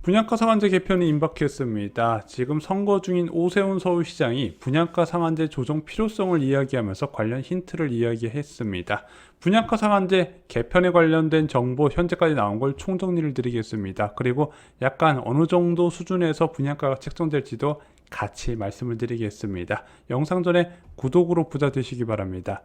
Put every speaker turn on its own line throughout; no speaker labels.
분양가 상한제 개편이 임박했습니다. 지금 선거 중인 오세훈 서울시장이 분양가 상한제 조정 필요성을 이야기하면서 관련 힌트를 이야기했습니다. 분양가 상한제 개편에 관련된 정보 현재까지 나온 걸 총정리를 드리겠습니다. 그리고 약간 어느 정도 수준에서 분양가가 책정될지도 같이 말씀을 드리겠습니다. 영상 전에 구독으로 부자 되시기 바랍니다.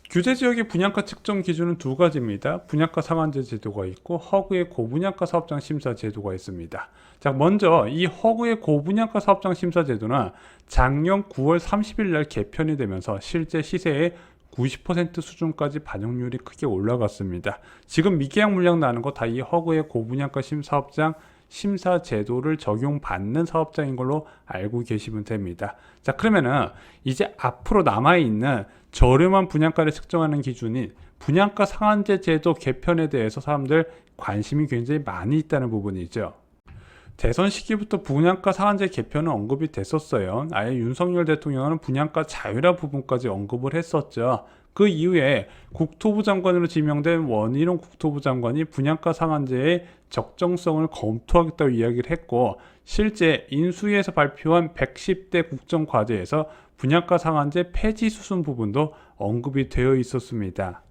규제지역의 분양가 측정 기준은 두 가지입니다. 분양가 상한제 제도가 있고 허그의 고분양가 사업장 심사 제도가 있습니다. 자, 먼저 이 허그의 고분양가 사업장 심사 제도는 작년 9월 30일 날 개편이 되면서 실제 시세의 90% 수준까지 반영률이 크게 올라갔습니다. 지금 미계약 물량 나는 거 다 이 허그의 고분양가 사업장 심사 제도를 적용받는 사업장인 걸로 알고 계시면 됩니다. 자, 그러면은 이제 앞으로 남아있는 저렴한 분양가를 측정하는 기준인 분양가 상한제 제도 개편에 대해서 사람들 관심이 굉장히 많이 있다는 부분이죠. 대선 시기부터 분양가 상한제 개편은 언급이 됐었어요. 아예 윤석열 대통령은 분양가 자율화 부분까지 언급을 했었죠. 그 이후에 국토부 장관으로 지명된 원희룡 국토부 장관이 분양가 상한제의 적정성을 검토하겠다고 이야기를 했고, 실제 인수위에서 발표한 110대 국정과제에서 분양가 상한제 폐지 수순 부분도 언급이 되어 있었습니다.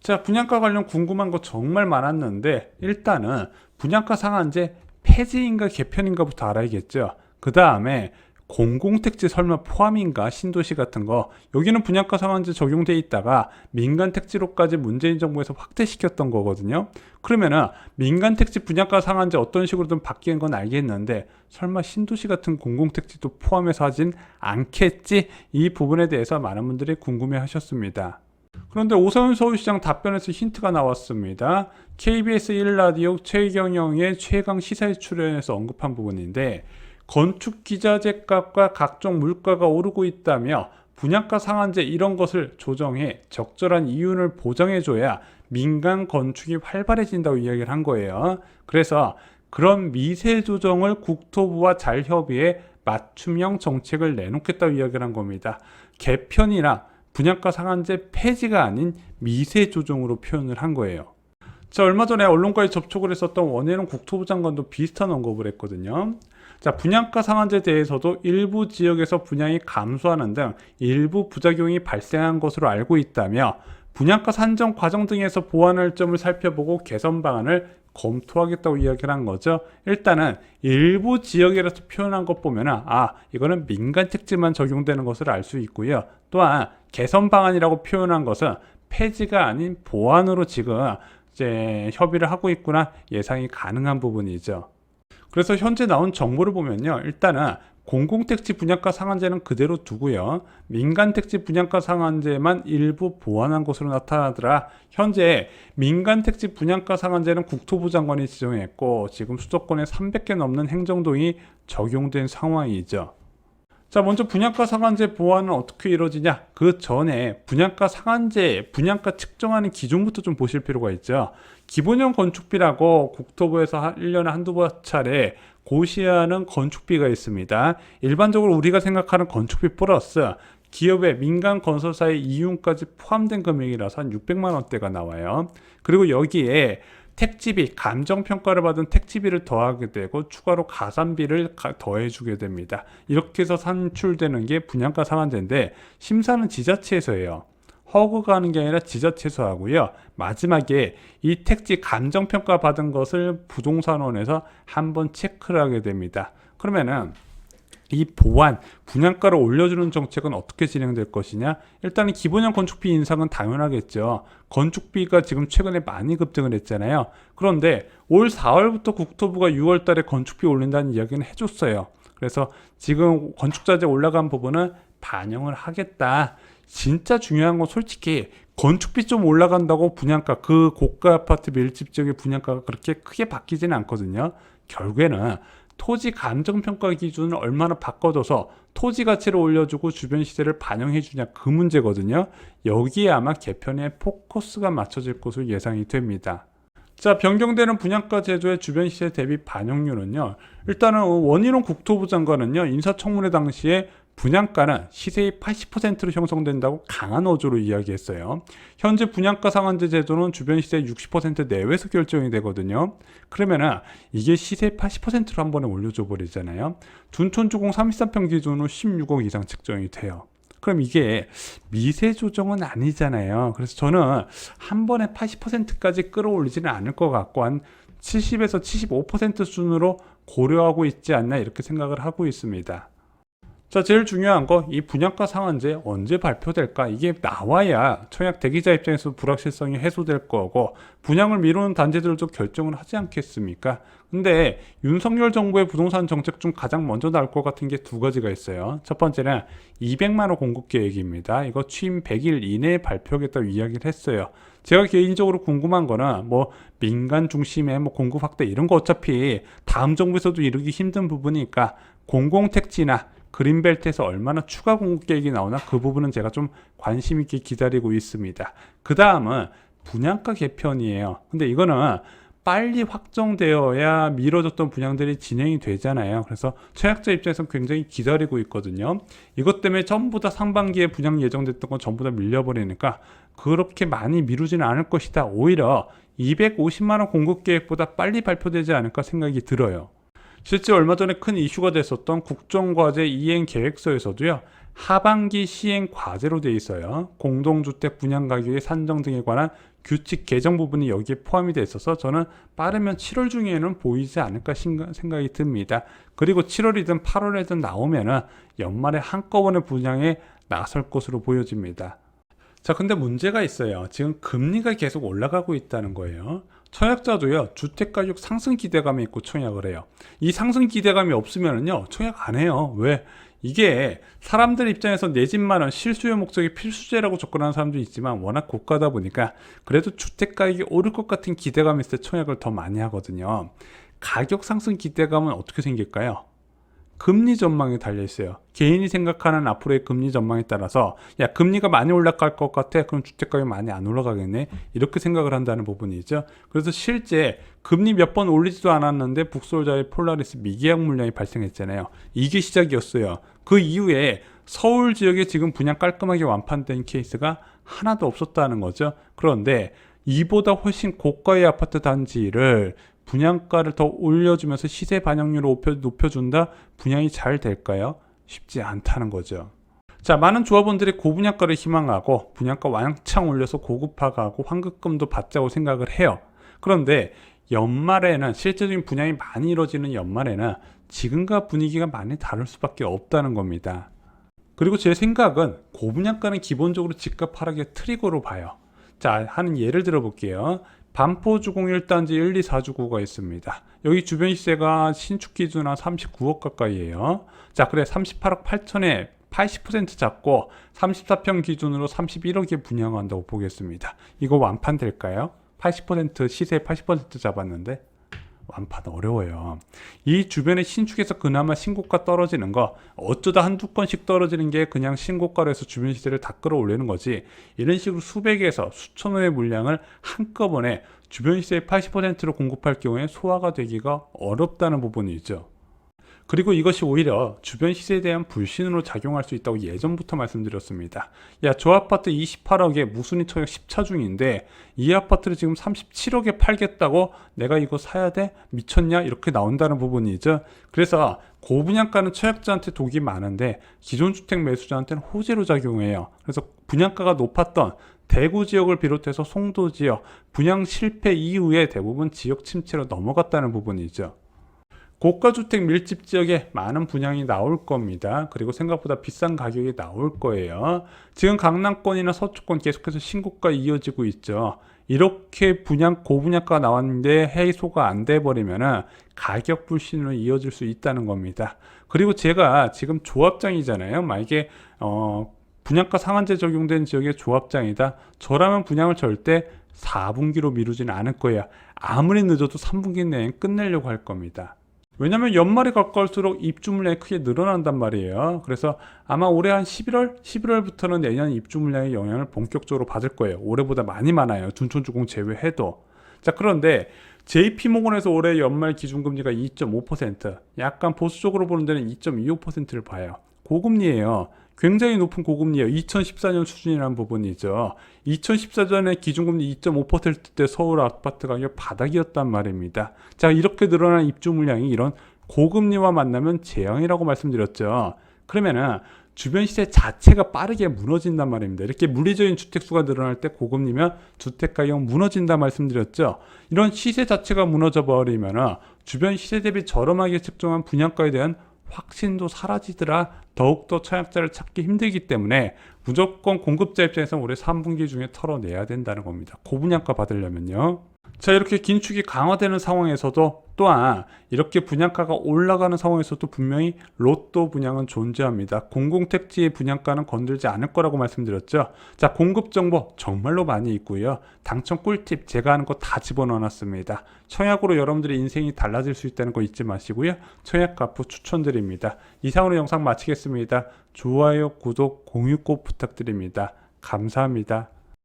자, 분양가 관련 궁금한 거 정말 많았는데 일단은 분양가 상한제 폐지인가 개편인가부터 알아야겠죠. 그 다음에 공공택지 설마 포함인가, 신도시 같은 거, 여기는 분양가 상한제 적용돼 있다가 민간택지로까지 문재인 정부에서 확대시켰던 거거든요. 그러면은 민간택지 분양가 상한제 어떤 식으로든 바뀌는 건 알겠는데 설마 신도시 같은 공공택지도 포함해서 하진 않겠지? 이 부분에 대해서 많은 분들이 궁금해 하셨습니다. 그런데 오세훈 서울시장 답변에서 힌트가 나왔습니다. KBS 1라디오 최경영의 최강 시사에 출연해서 언급한 부분인데, 건축 기자재 값과 각종 물가가 오르고 있다며 분양가 상한제 이런 것을 조정해 적절한 이윤을 보장해줘야 민간 건축이 활발해진다고 이야기를 한 거예요. 그래서 그런 미세 조정을 국토부와 잘 협의해 맞춤형 정책을 내놓겠다고 이야기를 한 겁니다. 개편이나 분양가 상한제 폐지가 아닌 미세 조정으로 표현을 한 거예요. 자, 얼마 전에 언론과의 접촉을 했었던 원희룡 국토부 장관도 비슷한 언급을 했거든요. 자, 분양가 상한제에 대해서도 일부 지역에서 분양이 감소하는 등 일부 부작용이 발생한 것으로 알고 있다며 분양가 산정 과정 등에서 보완할 점을 살펴보고 개선 방안을 검토하겠다고 이야기를 한 거죠. 일단은 일부 지역이라서 표현한 것 보면은 이거는 민간 택지만 적용되는 것을 알 수 있고요. 또한 개선 방안이라고 표현한 것은 폐지가 아닌 보완으로 지금 이제 협의를 하고 있구나 예상이 가능한 부분이죠. 그래서 현재 나온 정보를 보면요, 일단은 공공택지 분양가 상한제는 그대로 두고요, 민간택지 분양가 상한제만 일부 보완한 것으로 나타나더라. 현재 민간택지 분양가 상한제는 국토부 장관이 지정했고 지금 수도권에 300개 넘는 행정동이 적용된 상황이죠. 자, 먼저 분양가 상한제 보완은 어떻게 이루어지냐? 그 전에 분양가 상한제, 분양가 측정하는 기준부터 좀 보실 필요가 있죠. 기본형 건축비라고 국토부에서 1년에 한두 차례 고시하는 건축비가 있습니다. 일반적으로 우리가 생각하는 건축비 플러스 기업의 민간 건설사의 이윤까지 포함된 금액이라서 한 600만 원대가 나와요. 그리고 여기에 택지비, 감정평가를 받은 택지비를 더하게 되고 추가로 가산비를 더해주게 됩니다. 이렇게 해서 산출되는 게 분양가 상한제인데 심사는 지자체에서 해요. 허그가 하는 게 아니라 지자체에서 하고요. 마지막에 이 택지 감정평가 받은 것을 부동산원에서 한번 체크를 하게 됩니다. 그러면은 이 보완, 분양가를 올려주는 정책은 어떻게 진행될 것이냐? 일단은 기본형 건축비 인상은 당연하겠죠. 건축비가 지금 최근에 많이 급등을 했잖아요. 그런데 올 4월부터 국토부가 6월 달에 건축비 올린다는 이야기는 해줬어요. 그래서 지금 건축자재 올라간 부분은 반영을 하겠다. 진짜 중요한 건 솔직히 건축비 좀 올라간다고 분양가, 그 고가 아파트 밀집 지역의 분양가가 그렇게 크게 바뀌지는 않거든요. 결국에는 토지 감정평가 기준을 얼마나 바꿔줘서 토지 가치를 올려주고 주변 시세를 반영해 주냐, 그 문제거든요. 여기에 아마 개편의 포커스가 맞춰질 것으로 예상이 됩니다. 자, 변경되는 분양가 제도의 주변 시세 대비 반영률은요, 일단은 원희룡 국토부 장관은요, 인사청문회 당시에 분양가는 시세의 80%로 형성된다고 강한 어조로 이야기했어요. 현재 분양가 상한제 제도는 주변 시세의 60% 내외에서 결정이 되거든요. 그러면은 이게 시세의 80%로 한 번에 올려줘 버리잖아요. 둔촌주공 33평 기준으로 16억 이상 책정이 돼요. 그럼 이게 미세 조정은 아니잖아요. 그래서 저는 한 번에 80%까지 끌어올리지는 않을 것 같고 한 70에서 75% 수준으로 고려하고 있지 않나 이렇게 생각을 하고 있습니다. 자, 제일 중요한 거 이 분양가 상한제 언제 발표될까? 이게 나와야 청약 대기자 입장에서 불확실성이 해소될 거고 분양을 미루는 단지들도 결정을 하지 않겠습니까? 근데 윤석열 정부의 부동산 정책 중 가장 먼저 나올 것 같은 게 두 가지가 있어요. 첫 번째는 200만 호 공급 계획입니다. 이거 취임 100일 이내에 발표하겠다고 이야기를 했어요. 제가 개인적으로 궁금한 거는 뭐 민간 중심의 뭐 공급 확대 이런 거 어차피 다음 정부에서도 이루기 힘든 부분이니까 공공택지나 그린벨트에서 얼마나 추가 공급 계획이 나오나 그 부분은 제가 좀 관심 있게 기다리고 있습니다. 그 다음은 분양가 개편이에요. 근데 이거는 빨리 확정되어야 미뤄졌던 분양들이 진행이 되잖아요. 그래서 청약자 입장에서 굉장히 기다리고 있거든요. 이것 때문에 전부 다 상반기에 분양 예정됐던 건 전부 다 밀려버리니까 그렇게 많이 미루지는 않을 것이다. 오히려 250만 원 공급 계획보다 빨리 발표되지 않을까 생각이 들어요. 실제 얼마 전에 큰 이슈가 됐었던 국정과제 이행 계획서에서도요. 하반기 시행 과제로 돼 있어요. 공동주택 분양 가격의 산정 등에 관한 규칙 개정 부분이 여기에 포함이 돼 있어서 저는 빠르면 7월 중에는 보이지 않을까 생각이 듭니다. 그리고 7월이든 8월이든 나오면은 연말에 한꺼번에 분양에 나설 것으로 보여집니다. 자, 근데 문제가 있어요. 지금 금리가 계속 올라가고 있다는 거예요. 청약자도요, 주택가격 상승 기대감이 있고 청약을 해요. 이 상승 기대감이 없으면은요, 청약 안 해요. 왜? 이게 사람들 입장에서 내 집 마련 실수요 목적이 필수제라고 접근하는 사람도 있지만 워낙 고가다 보니까 그래도 주택가격이 오를 것 같은 기대감이 있을 때 청약을 더 많이 하거든요. 가격 상승 기대감은 어떻게 생길까요? 금리 전망에 달려 있어요. 개인이 생각하는 앞으로의 금리 전망에 따라서 야, 금리가 많이 올라갈 것 같아. 그럼 주택가격이 많이 안 올라가겠네. 이렇게 생각을 한다는 부분이죠. 그래서 실제 금리 몇 번 올리지도 않았는데 북소울자의 폴라리스 미계약 물량이 발생했잖아요. 이게 시작이었어요. 그 이후에 서울 지역에 지금 분양 깔끔하게 완판된 케이스가 하나도 없었다는 거죠. 그런데 이보다 훨씬 고가의 아파트 단지를 분양가를 더 올려주면서 시세 반영률을 높여준다? 분양이 잘 될까요? 쉽지 않다는 거죠. 자, 많은 조합원들이 고분양가를 희망하고 분양가 왕창 올려서 고급화가고 환급금도 받자고 생각을 해요. 그런데 연말에는 실제적인 분양이 많이 이루어지는 연말에는 지금과 분위기가 많이 다를 수밖에 없다는 겁니다. 그리고 제 생각은 고분양가는 기본적으로 집값 하락의 트리거로 봐요. 자, 하는 예를 들어 볼게요. 반포주공 1단지 1, 2, 4주구가 있습니다. 여기 주변 시세가 신축 기준 한 39억 가까이에요. 자, 그래 38억 8천에 80% 잡고 34평 기준으로 31억에 분양한다고 보겠습니다. 이거 완판 될까요? 80% 시세 80% 잡았는데 완판 어려워요. 이 주변에 신축에서 그나마 신고가 떨어지는 거 어쩌다 한두 건씩 떨어지는 게 그냥 신고가로 해서 주변 시세를 다 끌어올리는 거지, 이런 식으로 수백에서 수천호의 물량을 한꺼번에 주변 시세의 80%로 공급할 경우에 소화가 되기가 어렵다는 부분이죠. 그리고 이것이 오히려 주변 시세에 대한 불신으로 작용할 수 있다고 예전부터 말씀드렸습니다. 야, 저 아파트 28억에 무순위 청약 10차 중인데 이 아파트를 지금 37억에 팔겠다고 내가 이거 사야 돼? 미쳤냐? 이렇게 나온다는 부분이죠. 그래서 고분양가는 청약자한테 독이 많은데 기존 주택 매수자한테는 호재로 작용해요. 그래서 분양가가 높았던 대구 지역을 비롯해서 송도 지역 분양 실패 이후에 대부분 지역 침체로 넘어갔다는 부분이죠. 고가주택 밀집 지역에 많은 분양이 나올 겁니다. 그리고 생각보다 비싼 가격이 나올 거예요. 지금 강남권이나 서초권 계속해서 신고가 이어지고 있죠. 이렇게 고분양가가 나왔는데 해소가 안 돼 버리면은 가격 불신으로 이어질 수 있다는 겁니다. 그리고 제가 지금 조합장이잖아요. 만약에 분양가 상한제 적용된 지역의 조합장이다. 저라면 분양을 절대 4분기로 미루지는 않을 거예요. 아무리 늦어도 3분기 내에 끝내려고 할 겁니다. 왜냐면 연말이 가까울수록 입주 물량이 크게 늘어난단 말이에요. 그래서 아마 올해 한 11월부터는 내년 입주 물량의 영향을 본격적으로 받을 거예요. 올해보다 많아요. 둔촌주공 제외해도. 자, 그런데 JP모건에서 올해 연말 기준금리가 2.5%, 약간 보수적으로 보는 데는 2.25%를 봐요. 고금리예요. 굉장히 높은 고금리예요. 2014년 수준이라는 부분이죠. 2014년에 기준금리 2.5%대 서울 아파트 가격 바닥이었단 말입니다. 자, 이렇게 늘어난 입주 물량이 이런 고금리와 만나면 재앙이라고 말씀드렸죠. 그러면은 주변 시세 자체가 빠르게 무너진단 말입니다. 이렇게 물리적인 주택수가 늘어날 때 고금리면 주택가격 무너진다 말씀드렸죠. 이런 시세 자체가 무너져 버리면 주변 시세 대비 저렴하게 책정한 분양가에 대한 확신도 사라지더라. 더욱더 청약자를 찾기 힘들기 때문에 무조건 공급자 입장에서 올해 3분기 중에 털어내야 된다는 겁니다. 고분양가 받으려면요. 자, 이렇게 긴축이 강화되는 상황에서도 또한 이렇게 분양가가 올라가는 상황에서도 분명히 로또 분양은 존재합니다. 공공택지의 분양가는 건들지 않을 거라고 말씀드렸죠. 자, 공급 정보 정말로 많이 있고요. 당첨 꿀팁 제가 하는 거 다 집어넣어놨습니다. 청약으로 여러분들의 인생이 달라질 수 있다는 거 잊지 마시고요. 청약 가프 추천드립니다. 이상으로 영상 마치겠습니다. 좋아요, 구독, 공유 꼭 부탁드립니다. 감사합니다.